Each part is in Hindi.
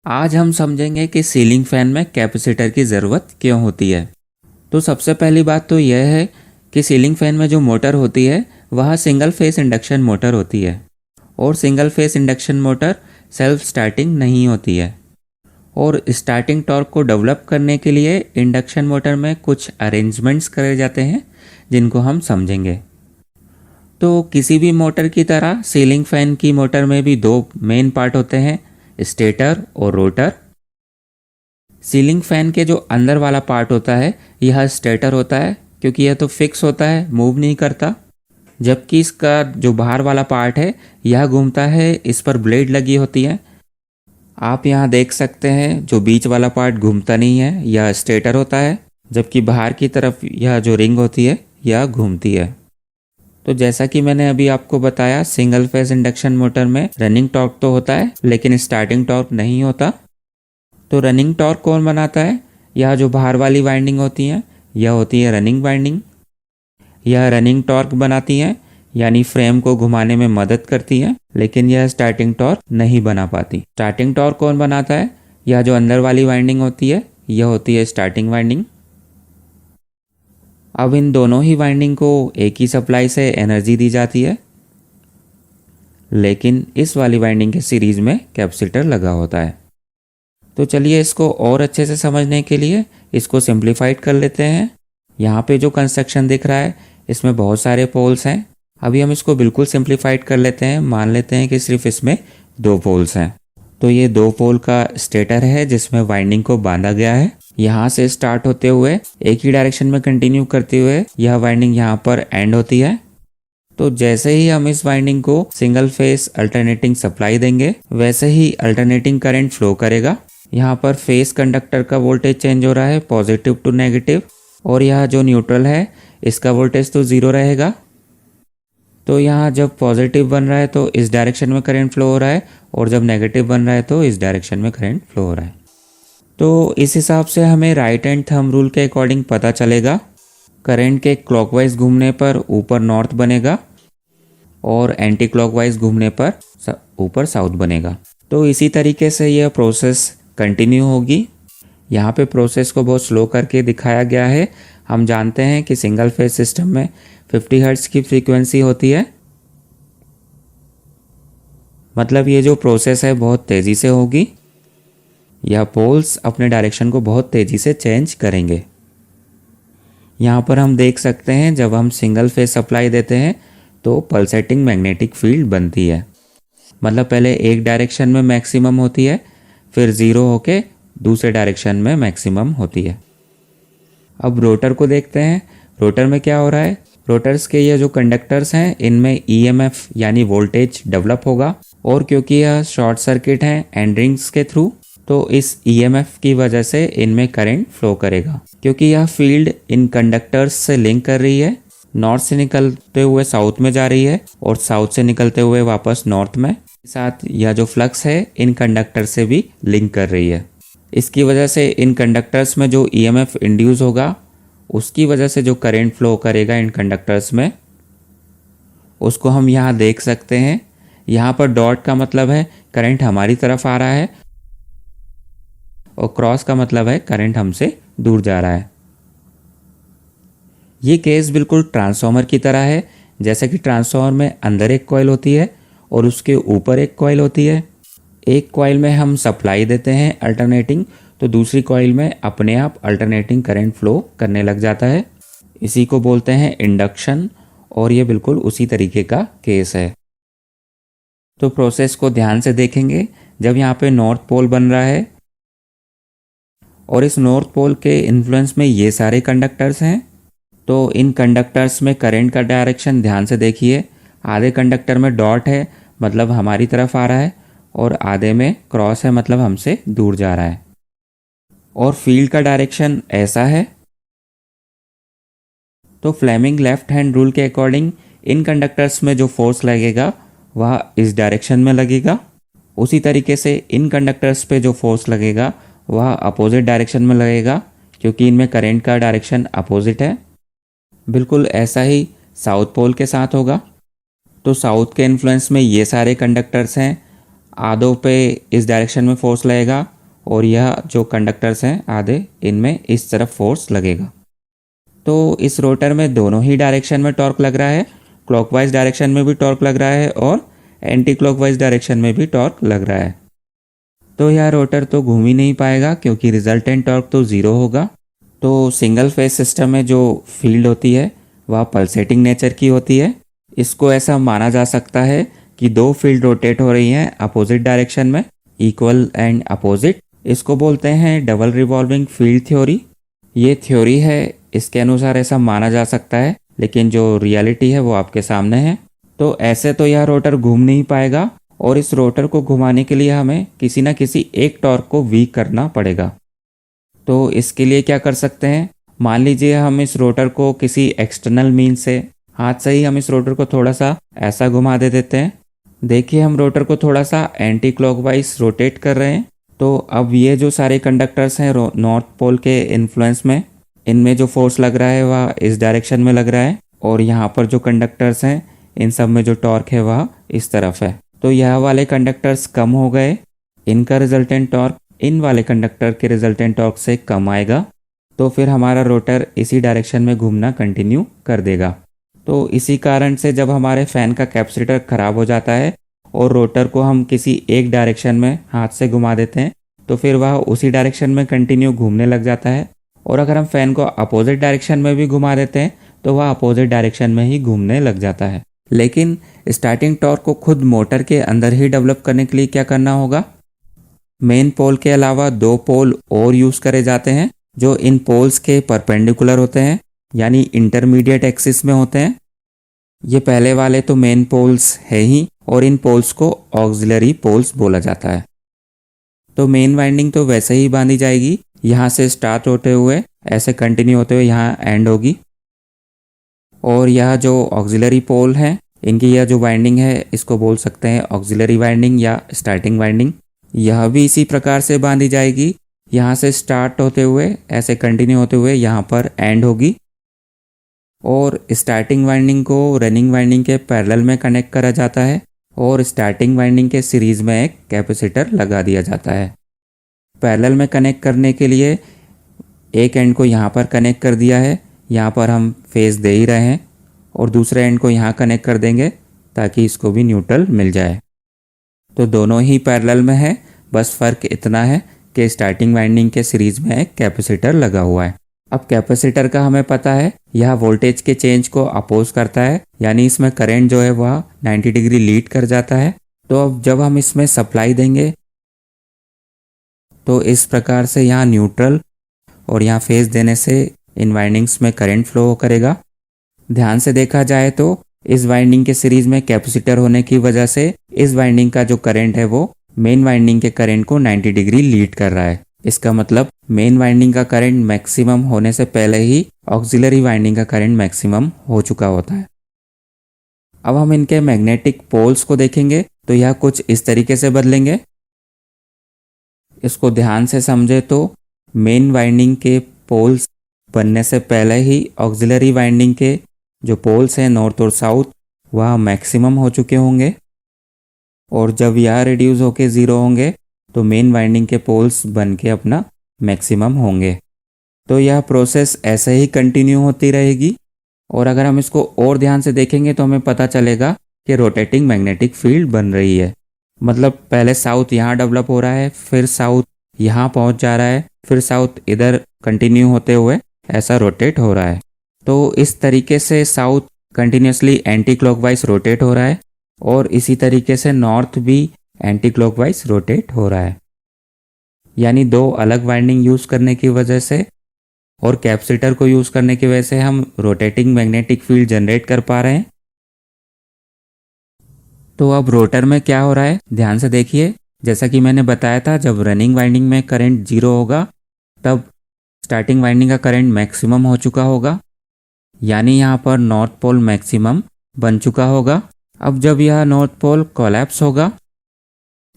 आज हम समझेंगे कि सीलिंग फैन में कैपेसिटर की ज़रूरत क्यों होती है। तो सबसे पहली बात तो यह है कि सीलिंग फैन में जो मोटर होती है वह सिंगल फेस इंडक्शन मोटर होती है और single phase induction motor self starting नहीं होती है। और स्टार्टिंग टॉर्क को डेवलप करने के लिए इंडक्शन मोटर में कुछ अरेंजमेंट्स करे जाते हैं जिनको हम समझेंगे। तो किसी भी मोटर की तरह सीलिंग फैन की मोटर में भी दो मेन पार्ट होते हैं, स्टेटर और रोटर। सीलिंग फैन के जो अंदर वाला पार्ट होता है यह स्टेटर होता है क्योंकि यह तो फिक्स होता है, मूव नहीं करता। जबकि इसका जो बाहर वाला पार्ट है यह घूमता है, इस पर ब्लेड लगी होती है। आप यहाँ देख सकते हैं जो बीच वाला पार्ट घूमता नहीं है यह स्टेटर होता है, जबकि बाहर की तरफ यह जो रिंग होती है यह घूमती है। तो जैसा कि मैंने अभी आपको बताया, सिंगल फेज इंडक्शन मोटर में रनिंग टॉर्क तो होता है लेकिन स्टार्टिंग टॉर्क नहीं होता। तो रनिंग टॉर्क कौन बनाता है? यह जो बाहर वाली वाइंडिंग होती है यह होती है रनिंग वाइंडिंग। यह रनिंग टॉर्क बनाती है, यानी फ्रेम को घुमाने में मदद करती है, लेकिन यह स्टार्टिंग टॉर्क नहीं बना पाती। स्टार्टिंग टॉर्क कौन बनाता है? यह जो अंदर वाली वाइंडिंग होती है यह होती है स्टार्टिंग वाइंडिंग। अब इन दोनों ही वाइंडिंग को एक ही सप्लाई से एनर्जी दी जाती है, लेकिन इस वाली वाइंडिंग के सीरीज में कैपेसिटर लगा होता है। तो चलिए इसको और अच्छे से समझने के लिए इसको सिंप्लीफाइड कर लेते हैं। यहाँ पे जो कंस्ट्रक्शन दिख रहा है इसमें बहुत सारे पोल्स हैं। अभी हम इसको बिल्कुल सिंप्लीफाइड कर लेते हैं, मान लेते हैं कि सिर्फ इसमें दो पोल्स हैं। तो ये दो पोल का स्टेटर है जिसमें वाइंडिंग को बांधा गया है। यहाँ से स्टार्ट होते हुए एक ही डायरेक्शन में कंटिन्यू करते हुए यह वाइंडिंग यहाँ पर एंड होती है। तो जैसे ही हम इस वाइंडिंग को सिंगल फेस अल्टरनेटिंग सप्लाई देंगे वैसे ही अल्टरनेटिंग करंट फ्लो करेगा। यहाँ पर फेस कंडक्टर का वोल्टेज चेंज हो रहा है पॉजिटिव टू नेगेटिव, और यह जो न्यूट्रल है इसका वोल्टेज तो ज़ीरो रहेगा। तो यहाँ जब पॉजिटिव बन रहा है तो इस डायरेक्शन में करंट फ्लो हो रहा है, और जब नेगेटिव बन रहा है तो इस डायरेक्शन में करंट फ्लो हो रहा है। तो इस हिसाब से हमें राइट हैंड थंब रूल के अकॉर्डिंग पता चलेगा करंट के क्लॉकवाइज घूमने पर ऊपर नॉर्थ बनेगा और एंटी क्लॉकवाइज घूमने पर ऊपर साउथ बनेगा। तो इसी तरीके से यह प्रोसेस कंटिन्यू होगी। यहाँ पे प्रोसेस को बहुत स्लो करके दिखाया गया है। हम जानते हैं कि सिंगल फेज सिस्टम में 50 हर्ट्ज की फ्रीक्वेंसी होती है, मतलब ये जो प्रोसेस है बहुत तेज़ी से होगी। यह पोल्स अपने डायरेक्शन को बहुत तेज़ी से चेंज करेंगे। यहाँ पर हम देख सकते हैं जब हम सिंगल फेज सप्लाई देते हैं तो पल्सेटिंग मैग्नेटिक फील्ड बनती है, मतलब पहले एक डायरेक्शन में मैक्सिमम होती है, फिर ज़ीरो होके दूसरे डायरेक्शन में मैक्सिमम होती है। अब रोटर को देखते हैं। रोटर में क्या हो रहा है? रोटर्स के ये जो कंडक्टर्स हैं इनमें ईएमएफ यानी वोल्टेज डेवलप होगा, और क्योंकि यह शॉर्ट सर्किट है एंड रिंग्स के थ्रू, तो इस ईएमएफ की वजह से इनमें करंट फ्लो करेगा। क्योंकि यह फील्ड इन कंडक्टर्स से लिंक कर रही है, नॉर्थ से निकलते हुए साउथ में जा रही है और साउथ से निकलते हुए वापस नॉर्थ में। साथ यह जो फ्लक्स है इन कंडक्टर से भी लिंक कर रही है। इसकी वजह से इन कंडक्टर्स में जो ईएमएफ इंड्यूस होगा उसकी वजह से जो करंट फ्लो करेगा इन कंडक्टर्स में, उसको हम यहाँ देख सकते हैं। यहाँ पर डॉट का मतलब है करंट हमारी तरफ आ रहा है, और क्रॉस का मतलब है करंट हमसे दूर जा रहा है। ये केस बिल्कुल ट्रांसफार्मर की तरह है। जैसे कि ट्रांसफार्मर में अंदर एक कॉइल होती है और उसके ऊपर एक कॉइल होती है। एक कॉइल में हम सप्लाई देते हैं अल्टरनेटिंग, तो दूसरी कॉइल में अपने आप अल्टरनेटिंग करंट फ्लो करने लग जाता है। इसी को बोलते हैं इंडक्शन, और ये बिल्कुल उसी तरीके का केस है। तो प्रोसेस को ध्यान से देखेंगे। जब यहाँ पे नॉर्थ पोल बन रहा है और इस नॉर्थ पोल के इन्फ्लुएंस में ये सारे कंडक्टर्स हैं, तो इन कंडक्टर्स में करंट का डायरेक्शन ध्यान से देखिए। आधे कंडक्टर में डॉट है, मतलब हमारी तरफ आ रहा है, और आधे में क्रॉस है, मतलब हमसे दूर जा रहा है। और फील्ड का डायरेक्शन ऐसा है। तो फ्लेमिंग लेफ्ट हैंड रूल के अकॉर्डिंग इन कंडक्टर्स में जो फोर्स लगेगा वह इस डायरेक्शन में लगेगा। उसी तरीके से इन कंडक्टर्स पे जो फोर्स लगेगा वह अपोजिट डायरेक्शन में लगेगा, क्योंकि इनमें करंट का डायरेक्शन अपोजिट है। बिल्कुल ऐसा ही साउथ पोल के साथ होगा। तो साउथ के इन्फ्लुएंस में ये सारे कंडक्टर्स हैं, आधों पे इस डायरेक्शन में फोर्स लगेगा और यह जो कंडक्टर्स हैं आधे, इनमें इस तरफ फोर्स लगेगा। तो इस रोटर में दोनों ही डायरेक्शन में टॉर्क लग रहा है, क्लॉकवाइज डायरेक्शन में भी टॉर्क लग रहा है और एंटी क्लॉकवाइज डायरेक्शन में भी टॉर्क लग रहा है। तो यह रोटर तो घूम ही नहीं पाएगा क्योंकि रिजल्टेंट टॉर्क तो ज़ीरो होगा। तो सिंगल फेज सिस्टम में जो फील्ड होती है वह पल्सेटिंग नेचर की होती है। इसको ऐसा माना जा सकता है कि दो फील्ड रोटेट हो रही हैं अपोजिट डायरेक्शन में, इक्वल एंड अपोजिट। इसको बोलते हैं डबल रिवॉल्विंग फील्ड थ्योरी। ये थ्योरी है, इसके अनुसार ऐसा माना जा सकता है, लेकिन जो रियलिटी है वो आपके सामने है। तो ऐसे तो यह रोटर घूम नहीं पाएगा और इस रोटर को घुमाने के लिए हमें किसी न किसी एक टॉर्क को वीक करना पड़ेगा। तो इसके लिए क्या कर सकते हैं, मान लीजिए हम इस रोटर को किसी एक्सटर्नल मीन से, हाथ से ही हम इस रोटर को थोड़ा सा ऐसा घुमा दे देते हैं। देखिए हम रोटर को थोड़ा सा एंटी क्लॉकवाइज रोटेट कर रहे हैं। तो अब ये जो सारे कंडक्टर्स हैं नॉर्थ पोल के इन्फ्लुएंस में, इनमें जो फोर्स लग रहा है वह इस डायरेक्शन में लग रहा है और यहाँ पर जो कंडक्टर्स हैं इन सब में जो टॉर्क है वह इस तरफ है। तो यह वाले कंडक्टर्स कम हो गए, इनका रिजल्टेंट टॉर्क इन वाले कंडक्टर के रिजल्टेंट टॉर्क से कम आएगा। तो फिर हमारा रोटर इसी डायरेक्शन में घूमना कंटिन्यू कर देगा। तो इसी कारण से जब हमारे फैन का कैपेसिटर खराब हो जाता है और रोटर को हम किसी एक डायरेक्शन में हाथ से घुमा देते हैं तो फिर वह उसी डायरेक्शन में कंटिन्यू घूमने लग जाता है। और अगर हम फैन को अपोजिट डायरेक्शन में भी घुमा देते हैं तो वह अपोजिट डायरेक्शन में ही घूमने लग जाता है। लेकिन स्टार्टिंग टॉर्क को खुद मोटर के अंदर ही डेवलप करने के लिए क्या करना होगा, मेन पोल के अलावा दो पोल और यूज़ करे जाते हैं जो इन पोल्स के परपेंडिकुलर होते हैं, यानी इंटरमीडिएट एक्सिस में होते हैं। ये पहले वाले तो मेन पोल्स है ही और इन पोल्स को ऑक्सिलरी पोल्स बोला जाता है। तो मेन वाइंडिंग तो वैसे ही बांधी जाएगी, यहाँ से स्टार्ट होते हुए ऐसे कंटिन्यू होते हुए यहाँ एंड होगी। और यह जो ऑक्सिलरी पोल है इनकी यह जो वाइंडिंग है इसको बोल सकते हैं ऑक्सिलरी वाइंडिंग या स्टार्टिंग वाइंडिंग। यह भी इसी प्रकार से बांधी जाएगी, यहाँ से स्टार्ट होते हुए ऐसे कंटिन्यू होते हुए यहाँ पर एंड होगी। और स्टार्टिंग वाइंडिंग को रनिंग वाइंडिंग के पैरेलल में कनेक्ट करा जाता है और स्टार्टिंग वाइंडिंग के सीरीज में एक कैपेसिटर लगा दिया जाता है। पैरेलल में कनेक्ट करने के लिए एक एंड को यहाँ पर कनेक्ट कर दिया है, यहाँ पर हम फेज दे ही रहे हैं, और दूसरे एंड को यहाँ कनेक्ट कर देंगे ताकि इसको भी न्यूट्रल मिल जाए। तो दोनों ही पैरेलल में है, बस फ़र्क इतना है कि स्टार्टिंग वाइंडिंग के सीरीज में एक कैपेसिटर लगा हुआ है। अब कैपेसिटर का हमें पता है यह वोल्टेज के चेंज को अपोज करता है, यानी इसमें करंट जो है वह 90 डिग्री लीड कर जाता है। तो अब जब हम इसमें सप्लाई देंगे तो इस प्रकार से यहाँ न्यूट्रल और यहाँ फेज देने से इन वाइंडिंग्स में करंट फ्लो करेगा। ध्यान से देखा जाए तो इस वाइंडिंग के सीरीज में कैपेसिटर होने की वजह से इस वाइंडिंग का जो करंट है वो मेन वाइंडिंग के करंट को 90 डिग्री लीड कर रहा है। इसका मतलब मेन वाइंडिंग का करंट मैक्सिमम होने से पहले ही ऑक्सिलरी वाइंडिंग का करंट मैक्सिमम हो चुका होता है। अब हम इनके मैग्नेटिक पोल्स को देखेंगे तो यह कुछ इस तरीके से बदलेंगे। इसको ध्यान से समझे तो मेन वाइंडिंग के पोल्स बनने से पहले ही ऑक्सिलरी वाइंडिंग के जो पोल्स हैं नॉर्थ और साउथ वह मैक्सिमम हो चुके होंगे, और जब यह रिड्यूस होके ज़ीरो होंगे तो मेन वाइंडिंग के पोल्स बन के अपना मैक्सिमम होंगे। तो यह प्रोसेस ऐसे ही कंटिन्यू होती रहेगी। और अगर हम इसको और ध्यान से देखेंगे तो हमें पता चलेगा कि रोटेटिंग मैग्नेटिक फील्ड बन रही है। मतलब पहले साउथ यहाँ डेवलप हो रहा है, फिर साउथ यहाँ पहुँच जा रहा है, फिर साउथ इधर कंटिन्यू होते हुए ऐसा रोटेट हो रहा है। तो इस तरीके से south continuously anti clockwise rotate हो रहा है और इसी तरीके से नॉर्थ भी एंटी क्लॉकवाइज रोटेट हो रहा है। यानी दो अलग वाइंडिंग यूज़ करने की वजह से और कैपेसिटर को यूज़ करने की वजह से हम रोटेटिंग मैग्नेटिक फील्ड जनरेट कर पा रहे हैं। तो अब रोटर में क्या हो रहा है ध्यान से देखिए। जैसा कि मैंने बताया था जब रनिंग वाइंडिंग में करंट 0 होगा तब स्टार्टिंग वाइंडिंग का करंट मैक्सिमम हो चुका होगा, यानी यहाँ पर नॉर्थ पोल मैक्सिमम बन चुका होगा। अब जब यह नॉर्थ पोल कोलैप्स होगा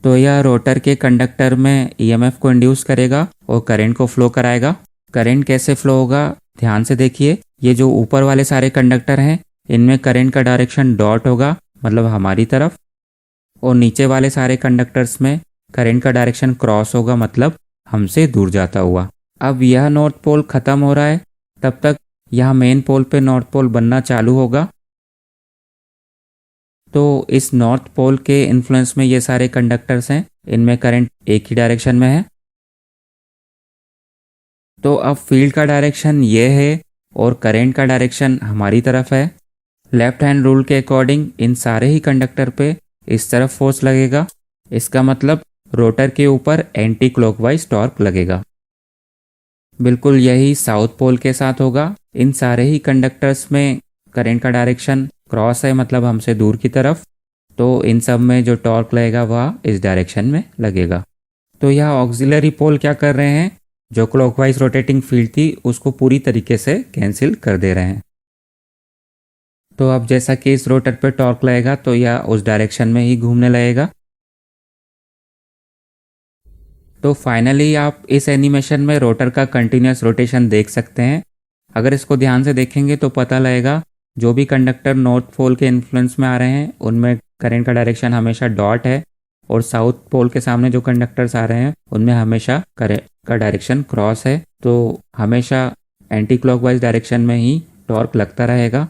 तो यह रोटर के कंडक्टर में ईएमएफ को इंड्यूस करेगा और करंट को फ्लो कराएगा। करंट कैसे फ्लो होगा ध्यान से देखिए। ये जो ऊपर वाले सारे कंडक्टर हैं इनमें करंट का डायरेक्शन डॉट होगा, मतलब हमारी तरफ, और नीचे वाले सारे कंडक्टर्स में करंट का डायरेक्शन क्रॉस होगा, मतलब हमसे दूर जाता हुआ। अब यह नॉर्थ पोल खत्म हो रहा है, तब तक यहाँ मेन पोल पे नॉर्थ पोल बनना चालू होगा। तो इस नॉर्थ पोल के इन्फ्लुएंस में ये सारे कंडक्टर्स हैं, इनमें करंट एक ही डायरेक्शन में है। तो अब फील्ड का डायरेक्शन ये है और करंट का डायरेक्शन हमारी तरफ है। लेफ्ट हैंड रूल के अकॉर्डिंग इन सारे ही कंडक्टर पे इस तरफ फोर्स लगेगा। इसका मतलब रोटर के ऊपर एंटी क्लॉकवाइज टॉर्क लगेगा। बिल्कुल यही साउथ पोल के साथ होगा। इन सारे ही कंडक्टर्स में करंट का डायरेक्शन क्रॉस है, मतलब हमसे दूर की तरफ। तो इन सब में जो टॉर्क लगेगा वह इस डायरेक्शन में लगेगा। तो यह ऑक्सिलरी पोल क्या कर रहे हैं, जो क्लॉकवाइज रोटेटिंग फील्ड थी उसको पूरी तरीके से कैंसिल कर दे रहे हैं। तो अब जैसा कि इस रोटर पे टॉर्क लगेगा तो यह उस डायरेक्शन में ही घूमने लगेगा। तो फाइनली आप इस एनिमेशन में रोटर का कंटिन्यूस रोटेशन देख सकते हैं। अगर इसको ध्यान से देखेंगे तो पता लगेगा जो भी कंडक्टर नॉर्थ पोल के इन्फ्लुएंस में आ रहे हैं उनमें करंट का डायरेक्शन हमेशा डॉट है, और साउथ पोल के सामने जो कंडक्टर्स आ रहे हैं उनमें हमेशा करंट का डायरेक्शन क्रॉस है। तो हमेशा एंटी क्लॉकवाइज डायरेक्शन में ही टॉर्क लगता रहेगा।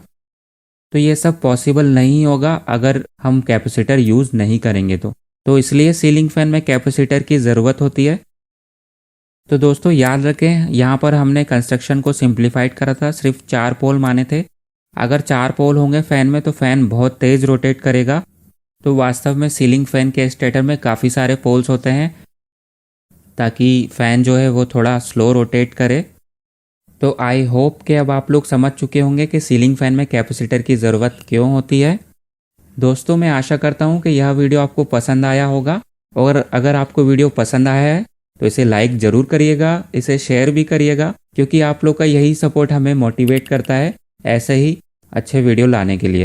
तो ये सब पॉसिबल नहीं होगा अगर हम कैपेसिटर यूज़ नहीं करेंगे तो इसलिए सीलिंग फैन में कैपेसिटर की ज़रूरत होती है। तो दोस्तों याद रखें, यहाँ पर हमने कंस्ट्रक्शन को सिंप्लीफाइड करा था, सिर्फ 4 पोल माने थे। अगर 4 पोल होंगे फैन में तो फैन बहुत तेज़ रोटेट करेगा। तो वास्तव में सीलिंग फैन के स्टेटर में काफ़ी सारे पोल्स होते हैं ताकि फ़ैन जो है वो थोड़ा स्लो रोटेट करे। तो आई होप कि अब आप लोग समझ चुके होंगे कि सीलिंग फैन में कैपेसिटर की ज़रूरत क्यों होती है। दोस्तों मैं आशा करता हूँ कि यह वीडियो आपको पसंद आया होगा, और अगर आपको वीडियो पसंद आया है तो इसे लाइक ज़रूर करिएगा, इसे शेयर भी करिएगा, क्योंकि आप लोग का यही सपोर्ट हमें मोटिवेट करता है ऐसे ही अच्छे वीडियो लाने के लिए।